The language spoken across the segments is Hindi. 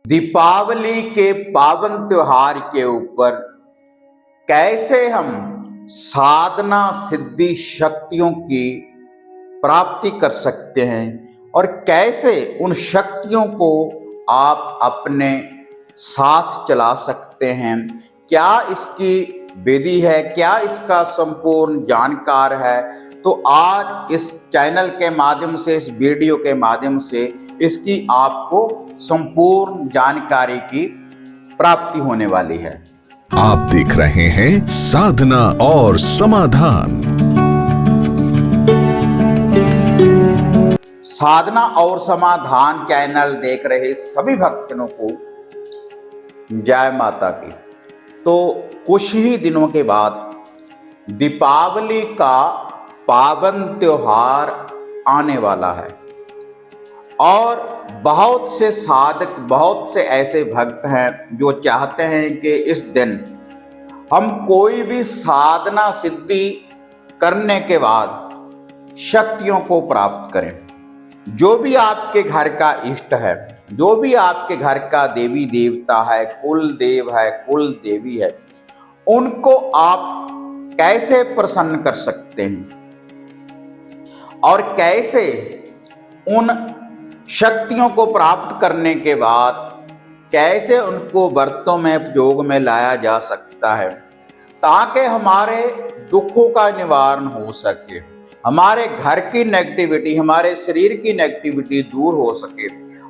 दीपावली के पावन त्योहार के ऊपर कैसे हम साधना सिद्धि शक्तियों की प्राप्ति कर सकते हैं और कैसे उन शक्तियों को आप अपने साथ चला सकते हैं। क्या इसकी विधि है, क्या इसका संपूर्ण जानकार है। तो आज इस चैनल के माध्यम से, इस वीडियो के माध्यम से इसकी आपको संपूर्ण जानकारी की प्राप्ति होने वाली है। आप देख रहे हैं साधना और समाधान। साधना और समाधान चैनल देख रहे सभी भक्तों को जय माता की। तो कुछ ही दिनों के बाद दीपावली का पावन त्योहार आने वाला है और बहुत से साधक, बहुत से ऐसे भक्त हैं जो चाहते हैं कि इस दिन हम कोई भी साधना सिद्धि करने के बाद शक्तियों को प्राप्त करें। जो भी आपके घर का इष्ट है, जो भी आपके घर का देवी देवता है, कुल देव है, कुल देवी है, उनको आप कैसे प्रसन्न कर सकते हैं और कैसे उन शक्तियों को प्राप्त करने के बाद कैसे उनको व्रतों में उपयोग में लाया जा सकता है ताकि हमारे दुखों का निवारण हो सके, हमारे घर की नेगेटिविटी, हमारे शरीर की नेगेटिविटी दूर हो सके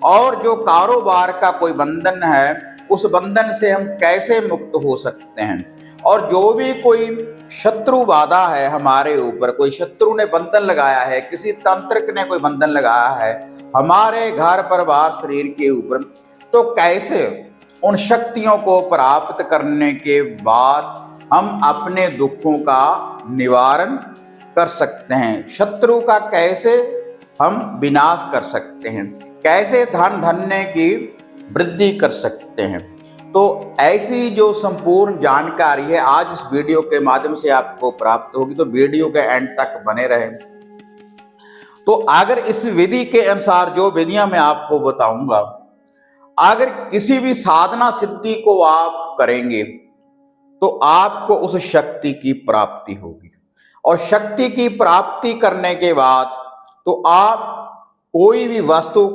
और जो कारोबार का कोई बंधन है उस बंधन से हम कैसे मुक्त हो सकते हैं। और जो भी कोई शत्रु बाधा है हमारे ऊपर, कोई शत्रु ने बंधन लगाया है, किसी तंत्रक ने कोई बंधन लगाया है हमारे घर परिवार शरीर के ऊपर, तो कैसे उन शक्तियों को प्राप्त करने के बाद हम अपने दुखों का निवारण कर सकते हैं, शत्रु का कैसे हम विनाश कर सकते हैं, कैसे धन धन्य की वृद्धि कर सकते हैं। तो ऐसी जो संपूर्ण जानकारी है आज इस वीडियो के माध्यम से आपको प्राप्त होगी, तो वीडियो के एंड तक बने रहें। तो अगर इस विधि के अनुसार, जो विधियां मैं आपको बताऊंगा, अगर किसी भी साधना सिद्धि को आप करेंगे तो आपको उस शक्ति की प्राप्ति होगी और शक्ति की प्राप्ति करने के बाद तो आप कोई भी वस्तु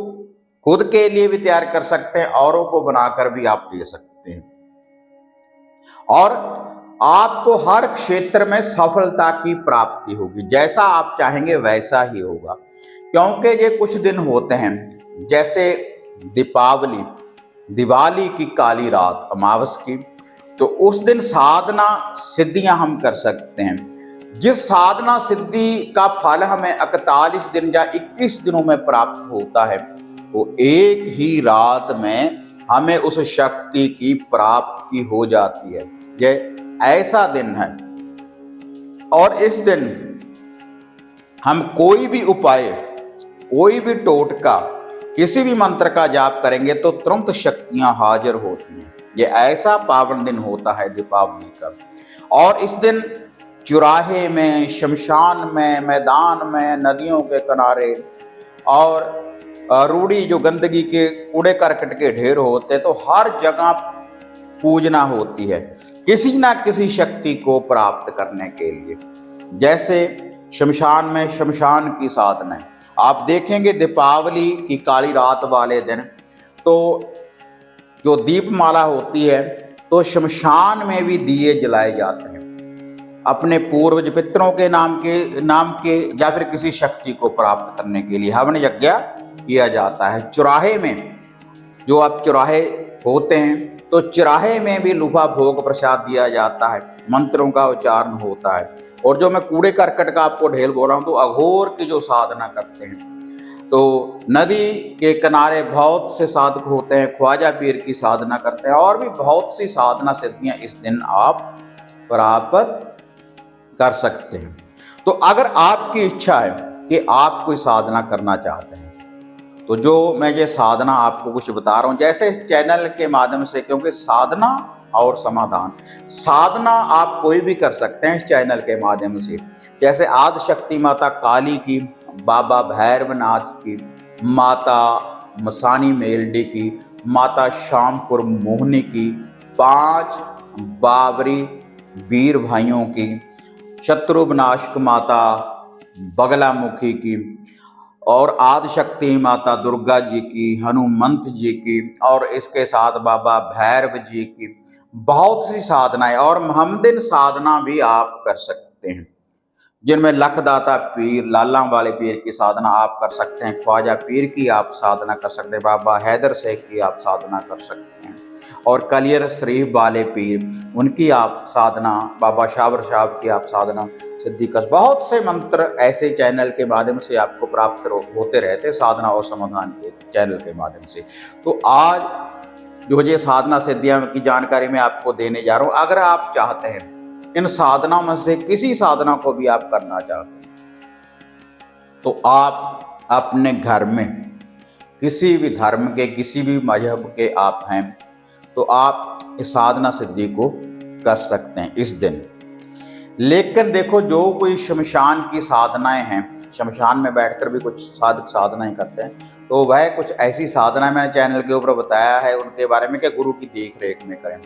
खुद के लिए भी तैयार कर सकते हैं, औरों को बनाकर भी आप दे सकते हैं और आपको हर क्षेत्र में सफलता की प्राप्ति होगी। जैसा आप चाहेंगे वैसा ही होगा, क्योंकि ये कुछ दिन होते हैं जैसे दीपावली, दिवाली की काली रात अमावस की, तो उस दिन साधना सिद्धियां हम कर सकते हैं। जिस साधना सिद्धि का फल हमें 41 दिन या 21 दिनों में प्राप्त होता है, वो एक ही रात में हमें उस शक्ति की प्राप्ति हो जाती है। यह ऐसा दिन है और इस दिन हम कोई भी उपाय, कोई भी टोटका, किसी भी मंत्र का जाप करेंगे तो तुरंत शक्तियां हाजिर होती हैं। यह ऐसा पावन दिन होता है दीपावली का। और इस दिन चौराहे में, शमशान में, मैदान में, नदियों के किनारे और रूढ़ी जो गंदगी के कूड़े करकट के ढेर होते, तो हर जगह पूजना होती है किसी ना किसी शक्ति को प्राप्त करने के लिए। जैसे शमशान में शमशान की साधना है, आप देखेंगे दीपावली की काली रात वाले दिन तो जो दीपमाला होती है तो शमशान में भी दिए जलाए जाते हैं अपने पूर्वज पितरों के नाम के या फिर किसी शक्ति को प्राप्त करने के लिए हवन यज्ञ किया जाता है। चौराहे में, जो आप चौराहे होते हैं तो चौराहे में भी लुफा भोग प्रसाद दिया जाता है, मंत्रों का उच्चारण होता है। और जो मैं कूड़े करकट का आपको ढेर बोल रहा हूँ, तो अघोर की जो साधना करते हैं, तो नदी के किनारे बहुत से साधक होते हैं, ख्वाजा पीर की साधना करते हैं और भी बहुत सी साधना सिद्धियां इस दिन आप प्राप्त कर सकते हैं। तो अगर आपकी इच्छा है कि आप कोई साधना करना चाहते हैं, तो जो मैं ये साधना आपको कुछ बता रहा हूं, जैसे इस चैनल के माध्यम से, क्योंकि साधना और समाधान, साधना आप कोई भी कर सकते हैं इस चैनल के माध्यम से। जैसे आदि शक्ति माता काली की, बाबा भैरवनाथ की, माता मसानी मेलडी की, माता श्यामपुर मोहनी की, 5 बाबरी वीर भाइयों की, शत्रु विनाशक माता बगलामुखी की, और आदिशक्ति माता दुर्गा जी की, हनुमंत जी की, और इसके साथ बाबा भैरव जी की बहुत सी साधनाएं, और महमदिन साधना भी आप कर सकते हैं, जिनमें लखदाता पीर, लाला वाले पीर की साधना आप कर सकते हैं, ख्वाजा पीर की आप साधना कर सकते हैं, बाबा हैदर शेख की आप साधना कर सकते हैं, और कलियर शरीफ वाले पीर उनकी आप साधना, बाबा शाबर साहब की आप साधना सिद्धि कर। बहुत से मंत्र ऐसे चैनल के माध्यम से आपको प्राप्त होते रहते, साधना और समाधान के चैनल के माध्यम से। तो आज जो ये साधना सिद्धियां की जानकारी मैं आपको देने जा रहा हूं, अगर आप चाहते हैं इन साधनाओं में से किसी साधना को भी आप करना चाहते हैं, तो आप अपने घर में किसी भी धर्म के, किसी भी मजहब के आप हैं, तो आप इस साधना सिद्धि को कर सकते हैं इस दिन। लेकिन देखो, जो कोई शमशान की साधनाएं हैं, शमशान में बैठकर भी कुछ साधक साधनाएं करते हैं, तो वह कुछ ऐसी साधनाएं मैंने चैनल के ऊपर बताया है उनके बारे में कि गुरु की देख रेख में करें।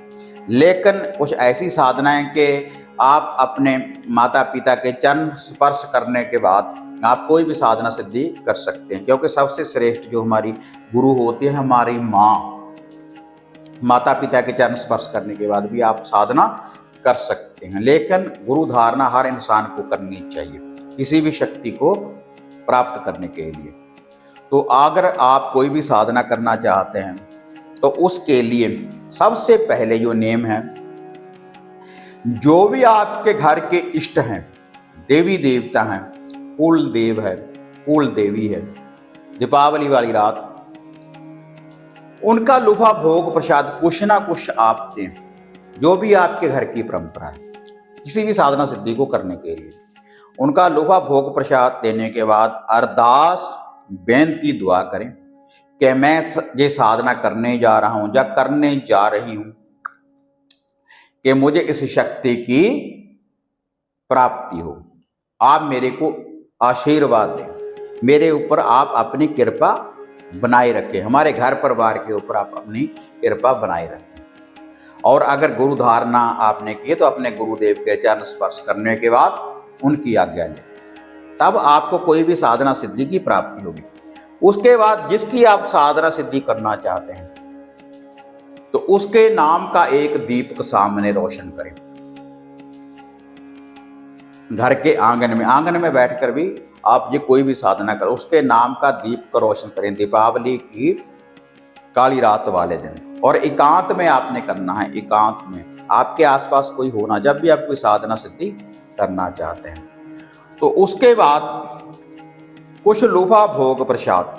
लेकिन कुछ ऐसी साधनाएं कि आप अपने माता पिता के चरण स्पर्श करने के बाद आप कोई भी साधना सिद्धि कर सकते हैं, क्योंकि सबसे श्रेष्ठ जो हमारी गुरु होती है हमारी माँ। माता पिता के चरण स्पर्श करने के बाद भी आप साधना कर सकते हैं, लेकिन गुरु धारणा हर इंसान को करनी चाहिए किसी भी शक्ति को प्राप्त करने के लिए। तो अगर आप कोई भी साधना करना चाहते हैं, तो उसके लिए सबसे पहले जो नेम है, जो भी आपके घर के इष्ट हैं, देवी देवता हैं, कुल देव है, कुल देवी है, दीपावली वाली रात उनका लुभा भोग प्रसाद कुछ ना कुछ आप दें, जो भी आपके घर की परंपरा है किसी भी साधना सिद्धि को करने के लिए। उनका लुभा भोग प्रसाद देने के बाद अरदास बेनती दुआ करें कि मैं ये साधना करने जा रहा हूं या करने जा रही हूं, कि मुझे इस शक्ति की प्राप्ति हो, आप मेरे को आशीर्वाद दें, मेरे ऊपर आप अपनी कृपा बनाए रखें, हमारे घर परिवार के ऊपर आप अपनी कृपा बनाए रखें। और अगर गुरु धारणा आपने की तो अपने गुरुदेव के चरण स्पर्श करने के बाद उनकी आज्ञा लें, तब आपको कोई भी साधना सिद्धि की प्राप्ति होगी। उसके बाद जिसकी आप साधना सिद्धि करना चाहते हैं, तो उसके नाम का एक दीपक सामने रोशन करें, घर के आंगन में बैठकर भी आप ये कोई भी साधना करो, उसके नाम का दीप को रोशन करें दीपावली की काली रात वाले दिन। और एकांत में आपने करना है, एकांत में, आपके आसपास कोई होना, जब भी आप कोई साधना सिद्धि करना चाहते हैं। तो उसके बाद कुछ लुभा भोग प्रसाद,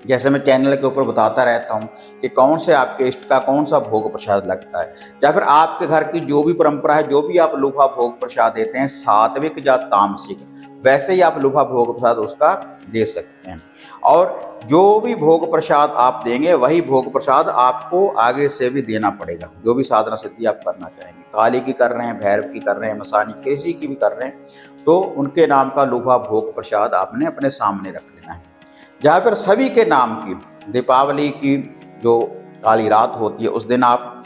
जैसे मैं चैनल के ऊपर बताता रहता हूं कि कौन से आपके इष्ट का कौन सा भोग प्रसाद लगता है, या फिर आपके घर की जो भी परंपरा है, जो भी आप लुभा भोग प्रसाद देते हैं, सात्विक या तामसिक, वैसे ही आप लुभा भोग प्रसाद उसका दे सकते हैं। और जो भी भोग प्रसाद आप देंगे वही भोग प्रसाद आपको आगे से भी देना पड़ेगा, जो भी साधना सिद्धि आप करना चाहेंगे। काली की कर रहे हैं, भैरव की कर रहे हैं, मसानी किसी की भी कर रहे हैं, तो उनके नाम का लुभा भोग प्रसाद आपने अपने सामने रख लेना है। जहाँ पर सभी के नाम की दीपावली की जो काली रात होती है, उस दिन आप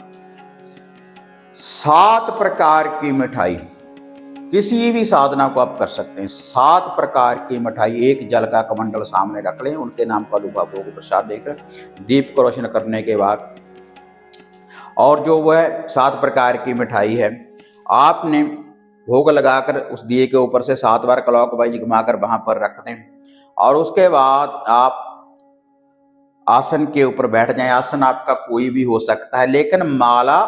7 प्रकार की मिठाई, किसी भी साधना को आप कर सकते हैं, 7 प्रकार की मिठाई, एक जल का कमंडल सामने रख लें, उनके नाम का लुभा भोग प्रसाद देकर दीप को रोशन करने के बाद, और जो वह 7 प्रकार की मिठाई है आपने भोग लगाकर उस दिए के ऊपर से 7 बार क्लॉकवाइज घुमाकर वहां पर रख दें। और उसके बाद आप आसन के ऊपर बैठ जाएं। आसन आपका कोई भी हो सकता है, लेकिन माला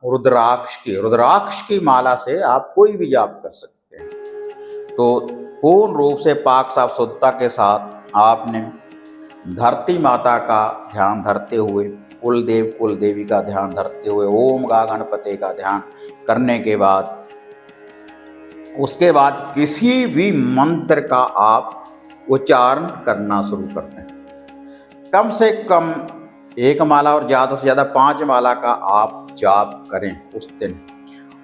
रुद्राक्ष की माला से आप कोई भी जाप कर सकते हैं। तो पूर्ण रूप से पाक साफ शुद्धता के साथ आपने धरती माता का ध्यान धरते हुए, कुलदेव कुलदेवी का ध्यान धरते हुए, ओम गा गणपति का ध्यान करने के बाद, उसके बाद किसी भी मंत्र का आप उच्चारण करना शुरू करते हैं। कम से कम 1 माला और ज़्यादा से ज़्यादा 5 माला का आप जाप करें उस दिन।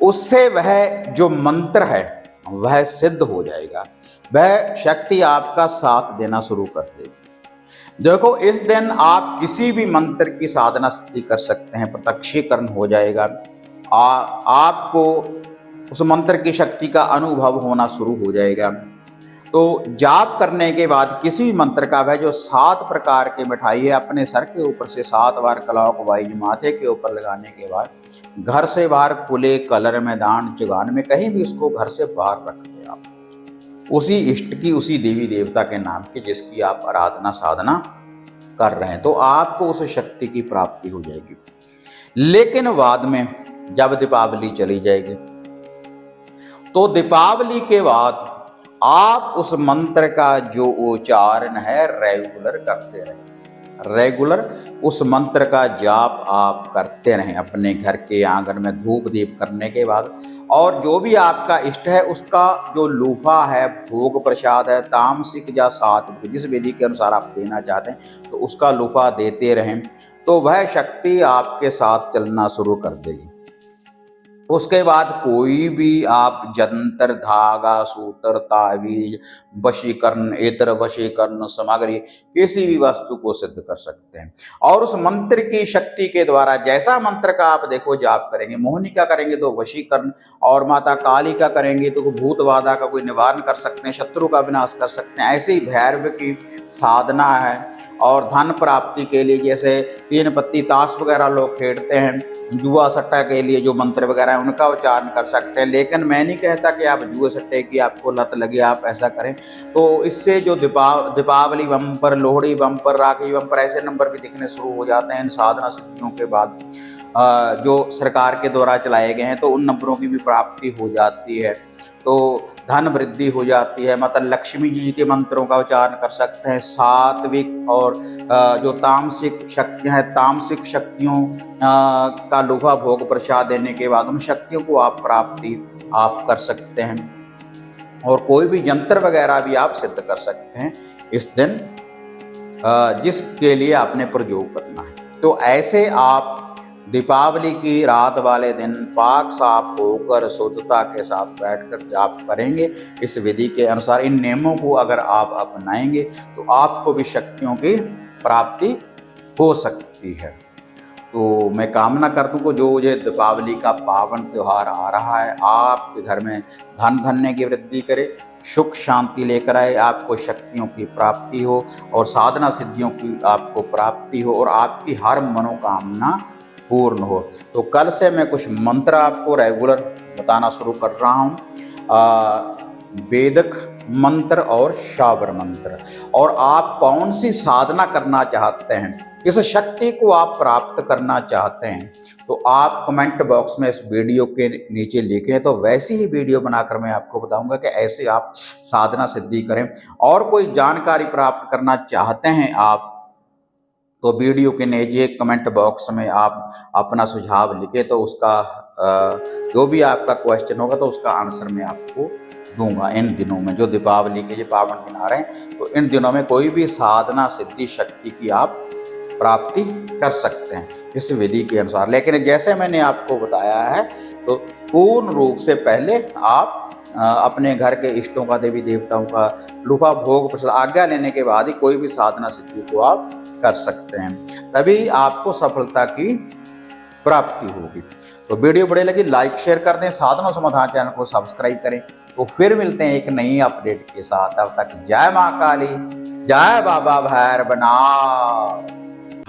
उससे वह जो मंत्र है वह सिद्ध हो जाएगा, वह शक्ति आपका साथ देना शुरू कर देगी। देखो, इस दिन आप किसी भी मंत्र की साधना सिद्धि कर सकते हैं, प्रत्यक्षीकरण हो जाएगा। आपको उस मंत्र की शक्ति का अनुभव होना शुरू हो जाएगा। तो जाप करने के बाद किसी भी मंत्र का वह जो 7 प्रकार के मिठाई है अपने सर के ऊपर से 7 बार क्लॉकवाइज माथे के ऊपर लगाने के बाद घर से बाहर खुले कलर मैदान चुगान में कहीं भी उसको घर से बाहर रख दें आप, उसी इष्ट की, उसी देवी देवता के नाम की जिसकी आप आराधना साधना कर रहे हैं, तो आपको उस शक्ति की प्राप्ति हो जाएगी। लेकिन बाद में जब दीपावली चली जाएगी तो दीपावली के बाद आप उस मंत्र का जो उच्चारण है रेगुलर करते रहें। रेगुलर उस मंत्र का जाप आप करते रहें अपने घर के आंगन में धूप दीप करने के बाद। और जो भी आपका इष्ट है उसका जो लूफा है, भोग प्रसाद है, तामसिक या सात्विक, जिस विधि के अनुसार आप देना चाहते हैं तो उसका लूफा देते रहें, तो वह शक्ति आपके साथ चलना शुरू कर देगी। उसके बाद कोई भी आप जंतर, धागा, सूत्र, तावीज, वशीकरण, इतर वशीकरण सामग्री, किसी भी वस्तु को सिद्ध कर सकते हैं। और उस मंत्र की शक्ति के द्वारा जैसा मंत्र का आप देखो जाप करेंगे, मोहिनी का करेंगे तो वशीकरण, और माता काली का करेंगे तो भूत बाधा का कोई निवारण कर सकते हैं, शत्रु का विनाश कर सकते हैं। ऐसे ही भैरव की साधना है। और धन प्राप्ति के लिए जैसे 3 पत्ती ताश वगैरह लोग खेलते हैं, जुआ सट्टा के लिए जो मंत्र वगैरह है उनका उच्चारण कर सकते हैं। लेकिन मैं नहीं कहता कि आप जुए सट्टे की आपको लत लगे आप ऐसा करें। तो इससे जो दीपावली बम्पर, लोहड़ी बम्पर, राखी बम्पर ऐसे नंबर भी दिखने शुरू हो जाते हैं इन साधना सिद्धियों के बाद जो सरकार के द्वारा चलाए गए हैं, तो उन नंबरों की भी प्राप्ति हो जाती है, तो धन वृद्धि हो जाती है। मतलब लक्ष्मी जी के मंत्रों का उच्चारण कर सकते हैं। सात्विक और जो तामसिक शक्तियाँ हैं, तामसिक शक्तियों का लुभा भोग प्रसाद देने के बाद उन शक्तियों को आप प्राप्ति आप कर सकते हैं। और कोई भी यंत्र वगैरह भी आप सिद्ध कर सकते हैं इस दिन, जिसके लिए आपने प्रयोग करना है। तो ऐसे आप दीपावली की रात वाले दिन पाक साफ होकर शुद्धता के साथ बैठकर जाप करेंगे। इस विधि के अनुसार इन नियमों को अगर आप अपनाएंगे तो आपको भी शक्तियों की प्राप्ति हो सकती है। तो मैं कामना करता हूँ कि जो ये दीपावली का पावन त्यौहार आ रहा है आपके घर में धन धान्य की वृद्धि करे, सुख शांति लेकर आए, आपको शक्तियों की प्राप्ति हो और साधना सिद्धियों की आपको प्राप्ति हो और आपकी हर मनोकामना पूर्ण हो। तो कल से मैं कुछ मंत्र आपको रेगुलर बताना शुरू कर रहा हूँ, वेदक मंत्र और शावर मंत्र। और आप कौन सी साधना करना चाहते हैं, किस शक्ति को आप प्राप्त करना चाहते हैं, तो आप कमेंट बॉक्स में इस वीडियो के नीचे लिखें, तो वैसी ही वीडियो बनाकर मैं आपको बताऊंगा कि ऐसे आप साधना सिद्धि करें। और कोई जानकारी प्राप्त करना चाहते हैं आप, तो वीडियो के नीचे कमेंट बॉक्स में आप अपना सुझाव लिखे, तो उसका जो भी आपका क्वेश्चन होगा तो उसका आंसर मैं आपको दूंगा। इन दिनों में जो दीपावली के ये पावन दिन आ रहे हैं, तो इन दिनों में कोई भी साधना सिद्धि शक्ति की आप प्राप्ति कर सकते हैं इस विधि के अनुसार। लेकिन जैसे मैंने आपको बताया है, तो पूर्ण रूप से पहले आप अपने घर के इष्टों का, देवी देवताओं का लुफा भोग प्रसाद आज्ञा लेने के बाद ही कोई भी साधना सिद्धि को आप कर सकते हैं, तभी आपको सफलता की प्राप्ति होगी। तो वीडियो बढ़िया लगी लाइक शेयर कर दें, साधना समाधान चैनल को सब्सक्राइब करें। तो फिर मिलते हैं एक नई अपडेट के साथ। तब तक जय मां काली, जय बाबा भैरवनाथ।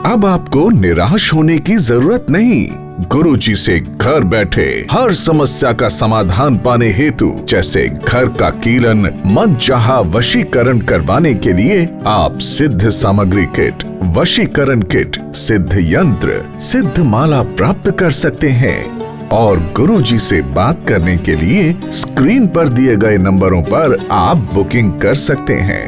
अब आपको निराश होने की जरूरत नहीं। गुरुजी से घर बैठे हर समस्या का समाधान पाने हेतु, जैसे घर का कीलन, मनचाहा वशीकरण करवाने के लिए आप सिद्ध सामग्री किट, वशीकरण किट, सिद्ध यंत्र, सिद्ध माला प्राप्त कर सकते हैं। और गुरुजी से बात करने के लिए स्क्रीन पर दिए गए नंबरों पर आप बुकिंग कर सकते हैं।